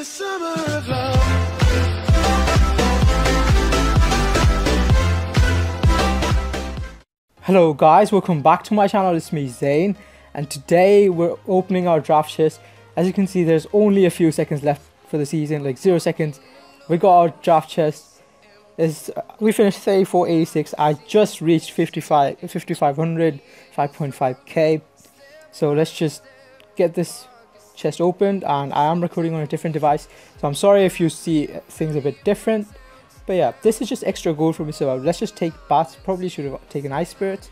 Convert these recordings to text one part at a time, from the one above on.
the summer of love. Hello guys, welcome back to my channel. It's me Zane, and today we're opening our draft chest. As you can see, there's only a few seconds left for the season, like 0 seconds. We got our draft chest. We finished 3486. I just reached 5500, 5.5k. So let's just get this chest opened, and I am recording on a different device, so I'm sorry if you see things a bit different. But yeah, this is just extra gold for me, so let's just take bats. Probably should have taken ice spirits,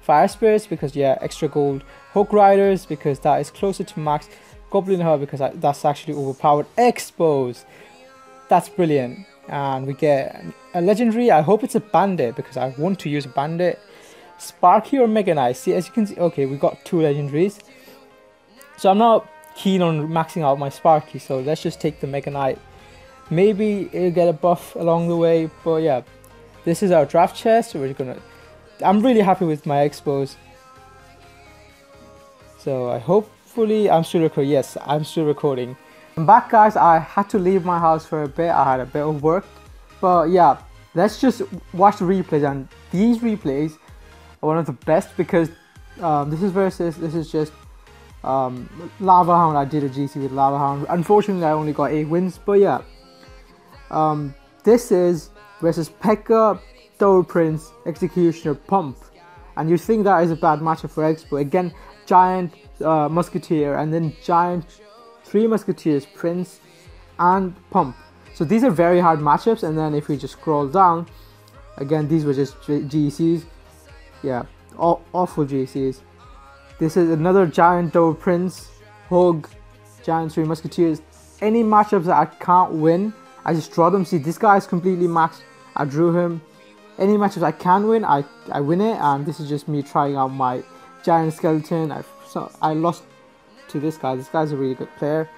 fire spirits, because yeah, extra gold. Hook riders, because that is closer to max. Goblin hub, because that's actually overpowered. Expos, that's brilliant. And we get a legendary. I hope it's a bandit, because I want to use a bandit. Sparky or Mega Knight. See, as you can see, okay, we got 2 legendaries, so I'm not keen on maxing out my Sparky, so let's just take the Mega Knight. Maybe it'll get a buff along the way, but yeah, this is our draft chest. I'm really happy with my expos. So hopefully I'm still recording. Yes, I'm still recording. I'm back, guys. I had to leave my house for a bit. I had a bit of work, but yeah, let's just watch the replays. And these replays are one of the best, because this is just Lava Hound. I did a GC with Lava Hound. Unfortunately, I only got 8 wins, but yeah. This is versus P.E.K.K.A, Double Prince, Executioner, Pump, and you think that is a bad matchup for Expo. Again, Giant, Musketeer, and then Giant, 3 Musketeers, Prince, and Pump. So these are very hard matchups. And then if we just scroll down, again, these were just GCs. Yeah, awful GCs. This is another Giant, Double Prince, Hog, Giant, 3 Musketeers. Any matchups that I can't win, I just draw them. See, this guy is completely maxed. I drew him. Any matches I can win, I win it. And this is just me trying out my Giant Skeleton. I lost to this guy. This guy's a really good player.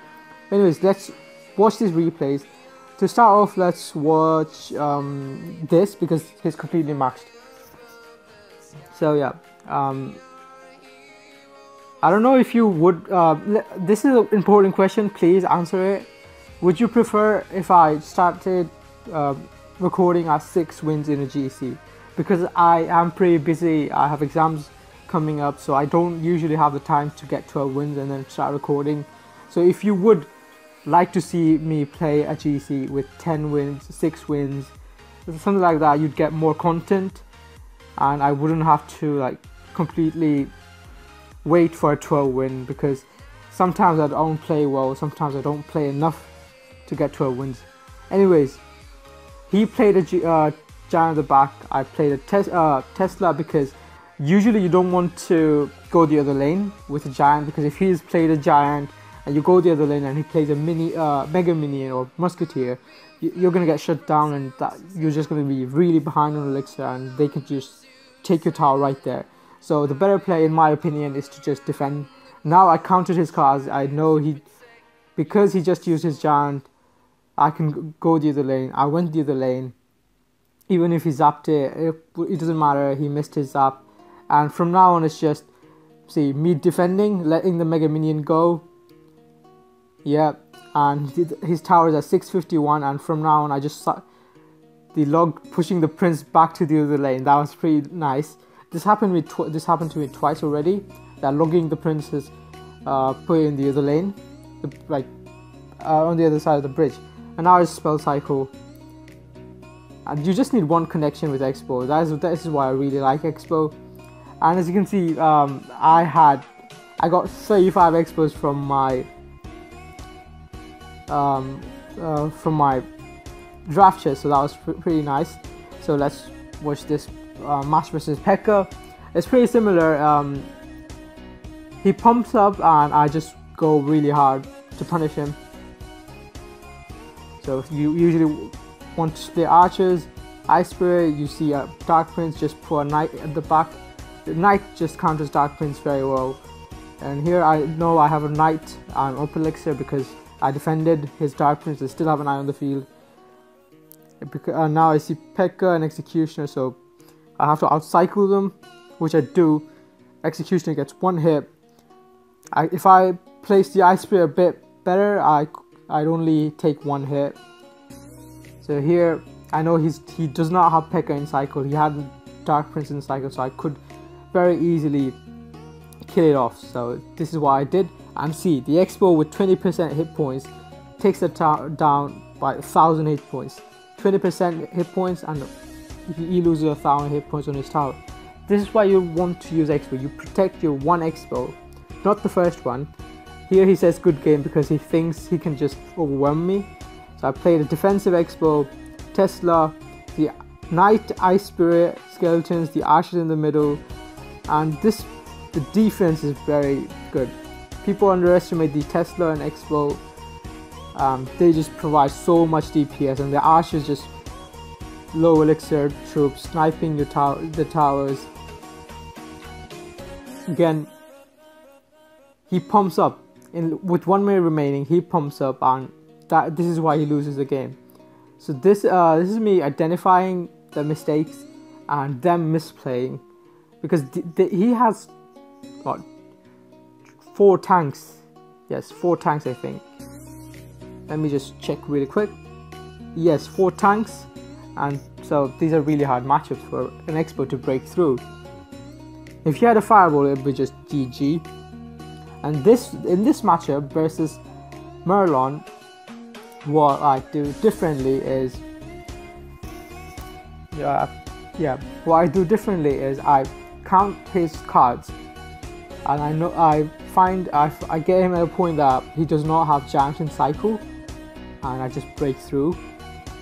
Anyways, let's watch these replays. To start off, let's watch this, because he's completely maxed. So yeah, I don't know if you would. This is an important question. Please answer it. Would you prefer if I started recording at 6 wins in a GC? Because I am pretty busy. I have exams coming up, so I don't usually have the time to get 12 wins and then start recording. So if you would like to see me play a GC with 10 wins, 6 wins, something like that, you'd get more content, and I wouldn't have to like completely wait for a 12 win, because sometimes I don't play well, sometimes I don't play enough to get 12 wins. Anyways, he played a Giant at the back. I played a Tesla, because usually you don't want to go the other lane with a Giant, because if he's played a Giant and you go the other lane and he plays a Mega Minion or Musketeer, you're gonna get shut down, and you're just gonna be really behind on Elixir, and they can just take your tower right there. So the better play, in my opinion, is to just defend. Now I counted his cards. I know because he just used his Giant, I can go the other lane. I went the other lane. Even if he zapped it, it doesn't matter. He missed his zap. And from now on, it's just, see, me defending, letting the Mega Minion go. Yeah, and his tower is at 651. And from now on, I just saw the log pushing the Prince back to the other lane. That was pretty nice. This happened to me twice already. That logging the Prince has put it in the other lane, on the other side of the bridge. And now it's spell cycle, and you just need one connection with Expo. This is why I really like Expo. And as you can see, I got 35 Expos from my draft chest, so that was pretty nice. So let's watch this match versus P.E.K.K.A. It's pretty similar. He pumps up, and I just go really hard to punish him. So if you usually want to split archers, Ice Spirit, you see a Dark Prince, just put a Knight at the back. The Knight just counters Dark Prince very well. And here I know I have a Knight on Open Elixir, because I defended his Dark Prince. I still have an eye on the field. Now I see P.E.K.K.A and Executioner, so I have to outcycle them, which I do. Executioner gets 1 hit. If I place the Ice Spirit a bit better, I I'd only take one hit. So here I know he does not have P.E.K.K.A in cycle. He had Dark Prince in cycle, so I could very easily kill it off. So this is what I did. And see, the Expo with 20% hit points takes it down by 1,000 hit points. 20% hit points, and he loses 1,000 hit points on his tower. This is why you want to use Expo. You protect your one Expo, not the first one. Here he says good game because he thinks he can just overwhelm me. So I played a defensive Expo, Tesla, the Knight, Ice Spirit, Skeletons, the Archers in the middle, and the defense is very good. People underestimate the Tesla and Expo. They just provide so much DPS, and the Archers just low elixir troops sniping the towers. Again, he pumps up with 1 minute remaining. He pumps up, and this is why he loses the game. So this is me identifying the mistakes and them misplaying, because he has what, 4 tanks. Yes, 4 tanks I think. Let me just check really quick. Yes, 4 tanks, and so these are really hard matchups for an Expo to break through. If he had a fireball, it would be just GG. And in this matchup versus Merlon, what I do differently is what I do differently is I count his cards, and I get him at a point that he does not have Giant in cycle, and I just break through.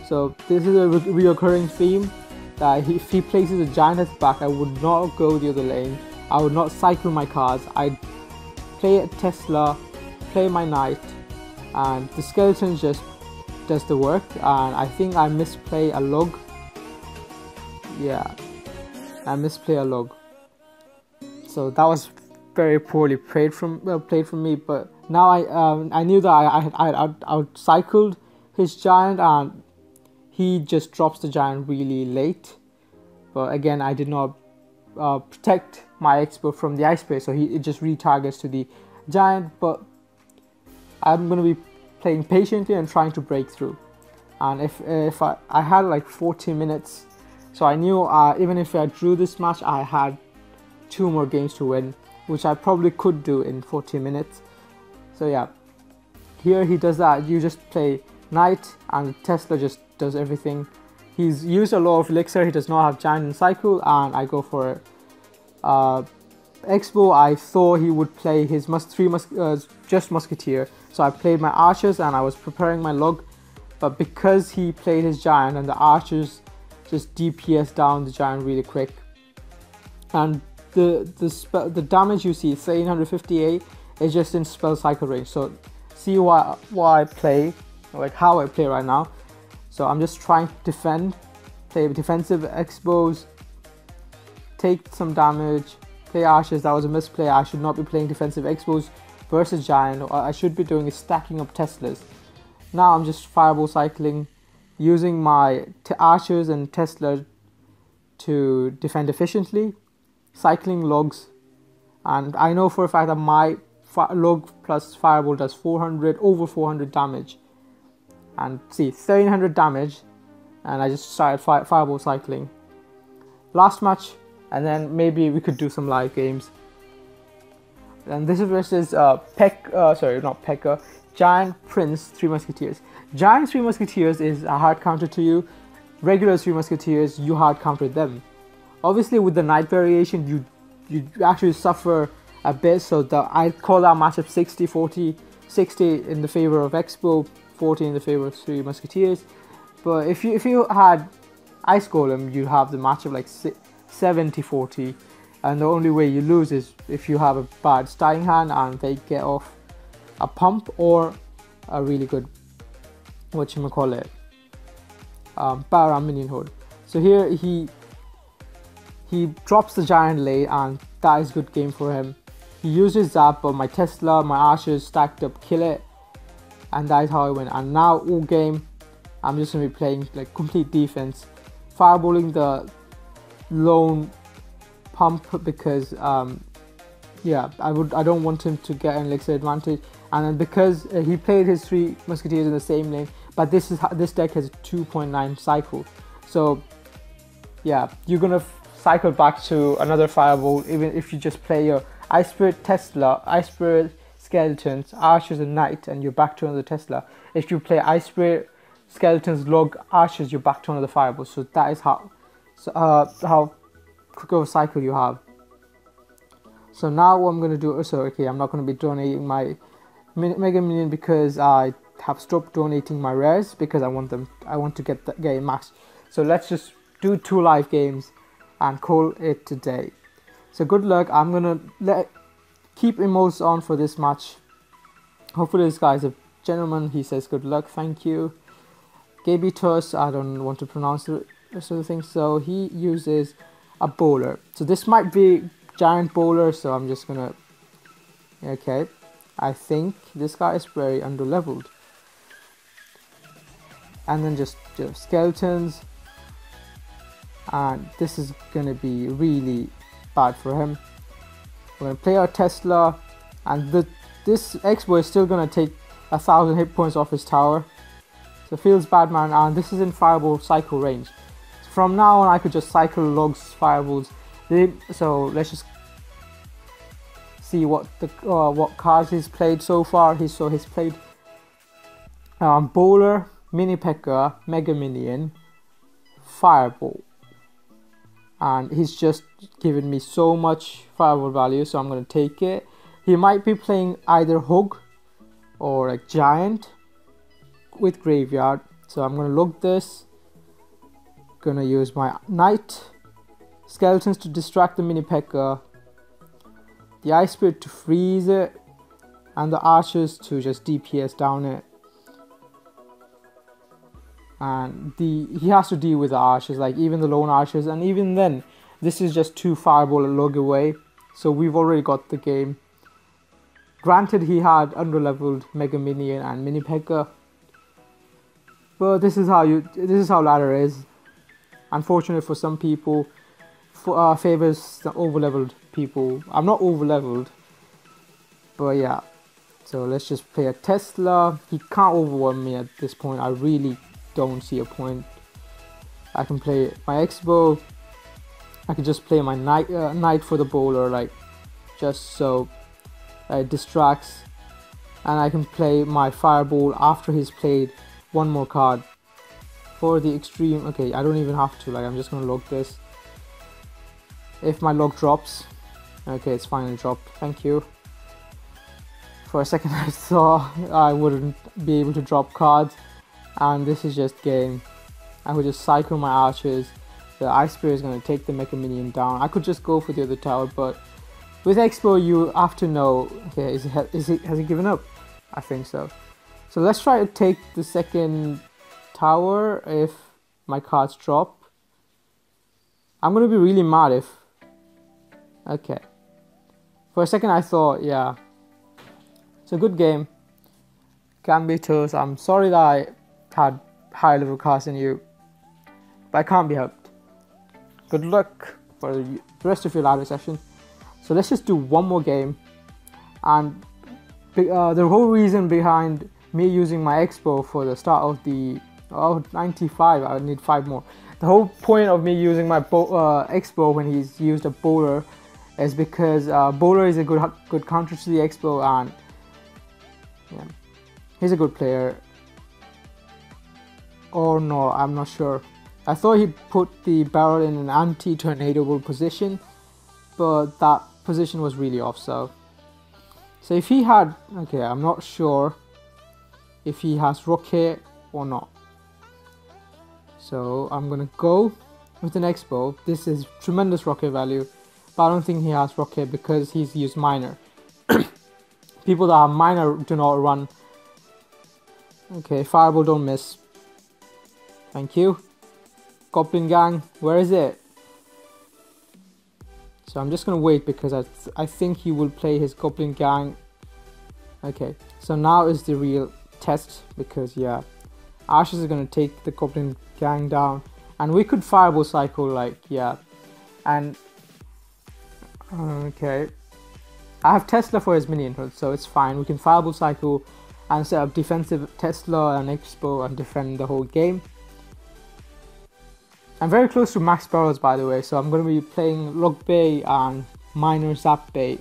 So this is a recurring theme, that if he places a Giant at the back, I would not go the other lane. I would not cycle my cards. I'd play a Tesla, play my Knight, and the Skeleton just does the work. And I think I misplay a log. Yeah, I misplay a log. So that was very poorly played from me. But now I knew that I out-cycled his Giant, and he just drops the Giant really late. But again, I did not protect my Expo from the Ice Spirit, so it just retargets to the Giant. But I'm going to be playing patiently and trying to break through. And if I had like 40 minutes, so I knew even if I drew this match, I had 2 more games to win, which I probably could do in 40 minutes. So yeah, here he does that. You just play Knight, and Tesla just does everything. He's used a lot of elixir. He does not have Giant in cycle, and I go for it. Expo, I thought he would play his just Musketeer, so I played my Archers and I was preparing my log, but because he played his Giant and the Archers just DPS down the Giant really quick, and the damage you see 1358 is just in spell cycle range. So see why I play, like how I play right now. So I'm just trying to defend, play defensive Expos, take some damage, play Archers. That was a misplay. I should not be playing defensive Expos versus Giant. What I should be doing is stacking up Teslas. Now I'm just fireball cycling, using my Archers and Tesla to defend efficiently, cycling logs, and I know for a fact that my log plus fireball does over 400 damage. And see, 1300 damage, and I just started fireball cycling. Last match, and then maybe we could do some live games. And this is versus P.E.K.K.A, Giant, Prince, 3 Musketeers. Giant 3 Musketeers is a hard counter to you. Regular 3 Musketeers, you hard counter them. Obviously with the Knight variation, you actually suffer a bit, so I call that matchup 60-40, 60 in the favor of Expo, 40 in the favor of 3 Musketeers. But if you had Ice Golem, you have the matchup like 70-40, and the only way you lose is if you have a bad starting hand and they get off a pump or a really good Battle Ram minion horde. So here he drops the Giant late, and that is good game for him. He uses Zap, but my Tesla, my Archers stacked up, kill it, and that is how I win. And now all game, I'm just gonna be playing like complete defense, fireballing the lone pump because I don't want him to get an elixir advantage. And then because he played his 3 Musketeers in the same lane, but this deck has a 2.9 cycle. So yeah, you're gonna cycle back to another Fireball even if you just play your Ice Spirit Tesla, Ice Spirit Skeletons, Archers and Knight, and you're back to another Tesla. If you play Ice Spirit Skeletons, Log, Archers, you're back to another Fireball. So that is how quick of a cycle you have. So now what I'm gonna do, so okay, I'm not gonna be donating my Mega Minion because I have stopped donating my rares because I want to get the game maxed. So let's just do 2 live games and call it today. So good luck. I'm gonna keep emotes on for this match. Hopefully this guy's a gentleman. He says good luck, thank you. Gabitus, I don't want to pronounce the rest of the thing, so he uses a bowler. So this might be giant bowler, so I'm just gonna, okay, I think this guy is very underleveled. And then just skeletons, and this is gonna be really bad for him. We're gonna play our Tesla, and this X-Bow is still gonna take 1,000 hit points off his tower. So feels bad, man, and this is in Fireball cycle range. So from now on I could just cycle Logs, Fireballs. So let's just see what cards he's played so far. He's played Bowler, Mini P.E.K.K.A, Mega Minion, Fireball, and he's just given me so much Fireball value, so I'm gonna take it. He might be playing either Hug or a Giant with Graveyard, so I'm gonna log this. Gonna use my Knight, Skeletons to distract the Mini P.E.K.K.A, the Ice Spirit to freeze it, and the Archers to just DPS down it. And he has to deal with the Archers, like even the lone Archers, and even then this is just 2 Fireball log away, so we've already got the game. Granted, he had underleveled Mega Minion and Mini P.E.K.K.A, but this is how ladder is. Unfortunately for some people, favors the overleveled people. I'm not overleveled, but yeah. So let's just play a Tesla. He can't overwhelm me at this point. I really don't see a point. I can play my X-Bow. I can just play my Knight for the bowler, like just so it distracts, and I can play my Fireball after he's played one more card for the extreme. Okay, I don't even have to, like I'm just gonna log this. If my log drops, okay, it's finally dropped, thank you. For a second I thought I wouldn't be able to drop cards, and this is just game. I would just cycle my Archers. The Ice Spirit is going to take the Mega Minion down. I could just go for the other tower, but with X-Bow you have to know, okay, has he given up? I think so. So let's try to take the second tower if my cards drop. I'm going to be really mad if, okay. For a second I thought, yeah. It's a good game. Can be toast. I'm sorry that I had higher level cards than you, but I can't be helped. Good luck for the rest of your ladder session. So let's just do one more game, and the whole reason behind me using my X-Bow for the start of the 95, I would need 5 more. The whole point of me using my X-Bow when he's used a bowler is because bowler is a good counter to the X-Bow, and yeah, he's a good player. Or no, I'm not sure. I thought he'd put the barrel in an anti-tornado position, but that position was really off. So if he had, okay, I'm not sure if he has rocket or not. So I'm gonna go with an X-Bow. This is tremendous rocket value, but I don't think he has rocket because he's used minor. People that have minor do not run. Okay, Fireball, don't miss. Thank you. Goblin Gang, where is it? So I'm just gonna wait because I think he will play his Goblin Gang. Okay, so now is the real test because yeah, Archers is gonna take the Goblin Gang down, and we could Fireball cycle, like, yeah. And okay, I have Tesla for his minion, so it's fine. We can Fireball Cycle and set up defensive Tesla and Expo and defend the whole game. I'm very close to max barrels, by the way, so I'm going to be playing Log Bay and Miner Zap Bay.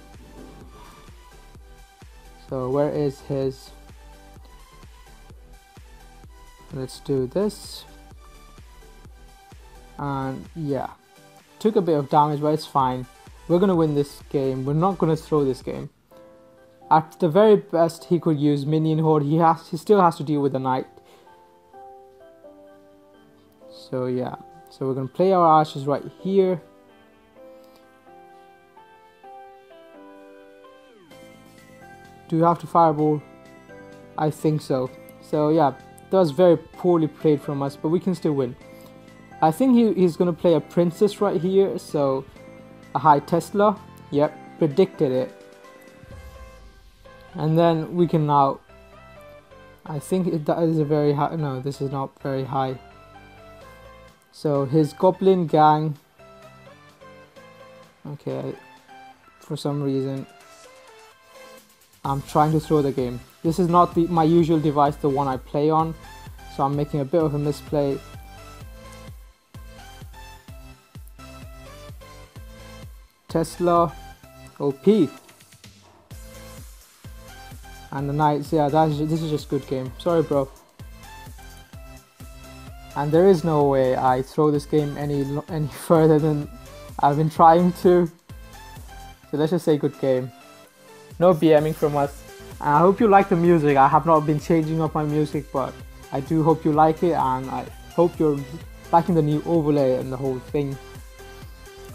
So where is his... Let's do this. And yeah, took a bit of damage, but it's fine. We're going to win this game. We're not going to throw this game. At the very best, he could use Minion Horde. He still has to deal with the Knight. So yeah, so we're going to play our archers right here. Do you have to Fireball? I think so. So yeah, that was very poorly played from us, but we can still win. I think he's going to play a Princess right here, so a high Tesla. Yep, predicted it. And then we can now... I think that is a very high... No, this is not very high. So his Goblin Gang... Okay, for some reason I'm trying to throw the game. This is not my usual device, the one I play on, so I'm making a bit of a misplay. Tesla, OP. And the Knights, yeah, this is just good game. Sorry, bro. And there is no way I throw this game any further than I've been trying to. So let's just say good game. No BMing from us. And I hope you like the music. I have not been changing up my music, but I do hope you like it, and I hope you're liking the new overlay and the whole thing.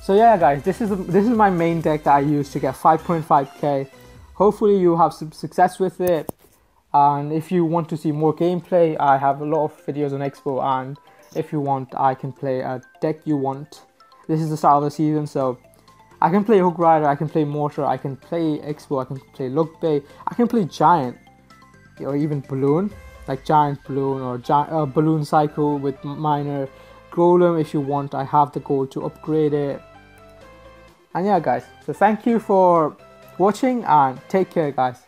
So yeah, guys, this is my main deck that I use to get 5.5k. Hopefully you have some success with it, and if you want to see more gameplay, I have a lot of videos on Expo, and if you want, I can play a deck you want. This is the start of the season, so I can play Hook Rider, I can play Mortar, I can play Expo, I can play Lug Bay, I can play Giant, or even Balloon, like Giant Balloon, or Balloon Cycle with Miner Golem if you want. I have the goal to upgrade it. And yeah, guys, so thank you for watching, and take care, guys.